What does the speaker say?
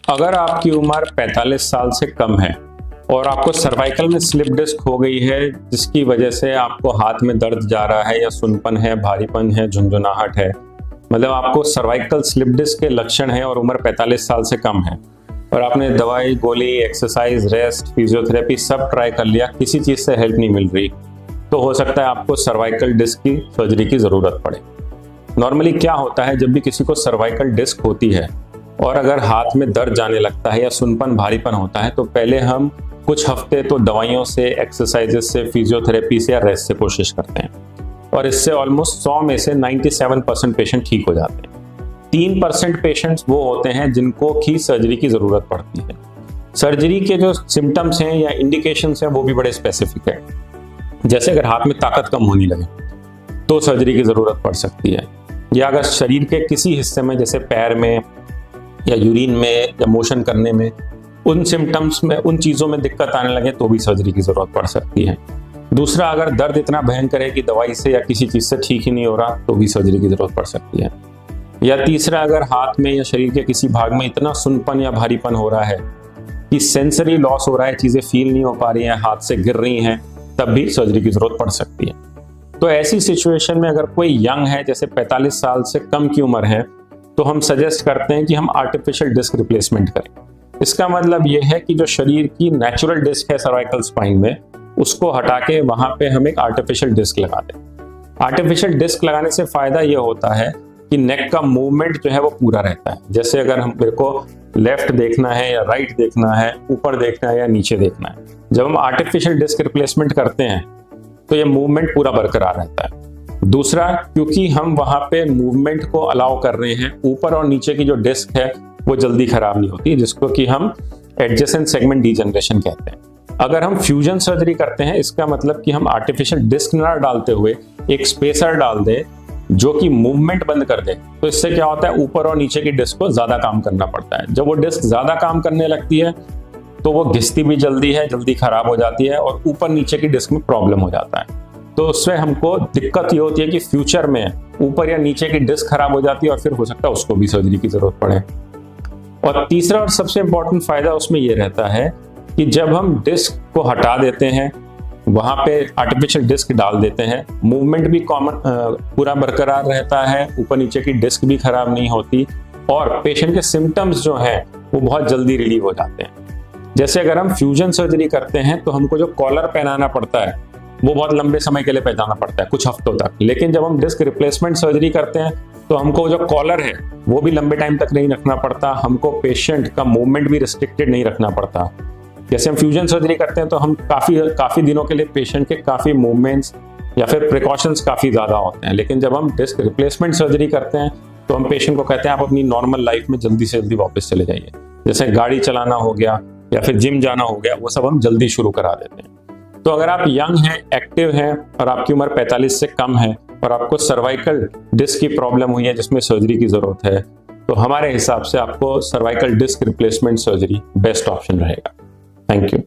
अगर आपकी उम्र 45 साल से कम है और आपको सर्वाइकल में स्लिप डिस्क हो गई है, जिसकी वजह से आपको हाथ में दर्द जा रहा है या सुनपन है, भारीपन है, झुंझुनाहट है, मतलब आपको सर्वाइकल स्लिप डिस्क के लक्षण है और उम्र 45 साल से कम है और आपने दवाई, गोली, एक्सरसाइज, रेस्ट, फिजियोथेरेपी सब ट्राई कर लिया, किसी चीज़ से हेल्प नहीं मिल रही, तो हो सकता है आपको सर्वाइकल डिस्क की सर्जरी की ज़रूरत पड़े। नॉर्मली क्या होता है, जब भी किसी को सर्वाइकल डिस्क होती है और अगर हाथ में दर्द जाने लगता है या सुनपन, भारीपन होता है, तो पहले हम कुछ हफ्ते तो दवाइयों से, एक्सरसाइजेस से, फिजियोथेरेपी से या रेस्ट से कोशिश करते हैं और इससे ऑलमोस्ट 100 में से 97% पेशेंट ठीक हो जाते हैं। 3% पेशेंट्स वो होते हैं जिनको की सर्जरी की ज़रूरत पड़ती है। सर्जरी के जो सिम्टम्स हैं या इंडिकेशंस हैं वो भी बड़े स्पेसिफिक है। जैसे अगर हाथ में ताकत कम होने लगे तो सर्जरी की ज़रूरत पड़ सकती है, या अगर शरीर के किसी हिस्से में जैसे पैर में या यूरिन में या मोशन करने में उन सिम्टम्स में, उन चीज़ों में दिक्कत आने लगे तो भी सर्जरी की ज़रूरत पड़ सकती है। दूसरा, अगर दर्द इतना भयंकर है कि दवाई से या किसी चीज़ से ठीक ही नहीं हो रहा तो भी सर्जरी की ज़रूरत पड़ सकती है। या तीसरा, अगर हाथ में या शरीर के किसी भाग में इतना सुनपन या भारीपन हो रहा है कि सेंसरी लॉस हो रहा है, चीज़ें फील नहीं हो पा रही हैं, हाथ से गिर रही हैं, तब भी सर्जरी की ज़रूरत पड़ सकती है। तो ऐसी सिचुएशन में अगर कोई यंग है, जैसे 45 साल से कम की उम्र है, तो हम सजेस्ट करते हैं कि हम आर्टिफिशियल डिस्क रिप्लेसमेंट करें। इसका मतलब ये है कि जो शरीर की नेचुरल डिस्क है सर्वाइकल स्पाइन में, उसको हटा के वहां पे हम एक आर्टिफिशियल डिस्क लगा दें। आर्टिफिशियल डिस्क लगाने से फायदा ये होता है कि नेक का मूवमेंट जो है वो पूरा रहता है। जैसे अगर मेरे को लेफ्ट देखना है या राइट देखना है, ऊपर देखना है या नीचे देखना है, जब हम आर्टिफिशियल डिस्क रिप्लेसमेंट करते हैं तो ये मूवमेंट पूरा बरकरार रहता है। दूसरा, क्योंकि हम वहां पे मूवमेंट को अलाउ कर रहे हैं, ऊपर और नीचे की जो डिस्क है वो जल्दी खराब नहीं होती, जिसको कि हम एडजेसेंट सेगमेंट डीजनरेशन कहते हैं। अगर हम फ्यूजन सर्जरी करते हैं, इसका मतलब कि हम आर्टिफिशियल डिस्क ना डालते हुए एक स्पेसर डाल दें जो कि मूवमेंट बंद कर दे, तो इससे क्या होता है, ऊपर और नीचे की डिस्क को ज्यादा काम करना पड़ता है। जब वो डिस्क ज्यादा काम करने लगती है तो वो घिसती भी जल्दी है, जल्दी खराब हो जाती है और ऊपर नीचे की डिस्क में प्रॉब्लम हो जाता है। तो उससे हमको दिक्कत ये होती है कि फ्यूचर में ऊपर या नीचे की डिस्क खराब हो जाती है और फिर हो सकता है उसको भी सर्जरी की जरूरत पड़े। और तीसरा और सबसे इंपॉर्टेंट फायदा उसमें ये रहता है कि जब हम डिस्क को हटा देते हैं, वहां पे आर्टिफिशियल डिस्क डाल देते हैं, मूवमेंट भी कॉमन पूरा बरकरार रहता है, ऊपर नीचे की डिस्क भी खराब नहीं होती और पेशेंट के सिम्टम्स जो हैं वो बहुत जल्दी रिलीव हो जाते हैं। जैसे अगर हम फ्यूजन सर्जरी करते हैं तो हमको जो कॉलर पहनाना पड़ता है वो बहुत लंबे समय के लिए पहनाना पड़ता है, कुछ हफ्तों तक। लेकिन जब हम डिस्क रिप्लेसमेंट सर्जरी करते हैं तो हमको जो कॉलर है वो भी लंबे टाइम तक नहीं रखना पड़ता, हमको पेशेंट का मूवमेंट भी रिस्ट्रिक्टेड नहीं रखना पड़ता। जैसे हम फ्यूजन सर्जरी करते हैं तो हम काफ़ी दिनों के लिए पेशेंट के काफ़ी मूवमेंट्स या फिर प्रिकॉशंस काफ़ी ज़्यादा होते हैं। लेकिन जब हम डिस्क रिप्लेसमेंट सर्जरी करते हैं तो हम पेशेंट को कहते हैं आप अपनी नॉर्मल लाइफ में जल्दी से जल्दी वापस चले जाइए। जैसे गाड़ी चलाना हो गया या फिर जिम जाना हो गया, वो सब हम जल्दी शुरू करा देते हैं। तो अगर आप यंग हैं, एक्टिव हैं और आपकी उम्र 45 से कम है और आपको सर्वाइकल डिस्क की प्रॉब्लम हुई है जिसमें सर्जरी की ज़रूरत है, तो हमारे हिसाब से आपको cervical disc replacement surgery best option रहेगा। Thank you.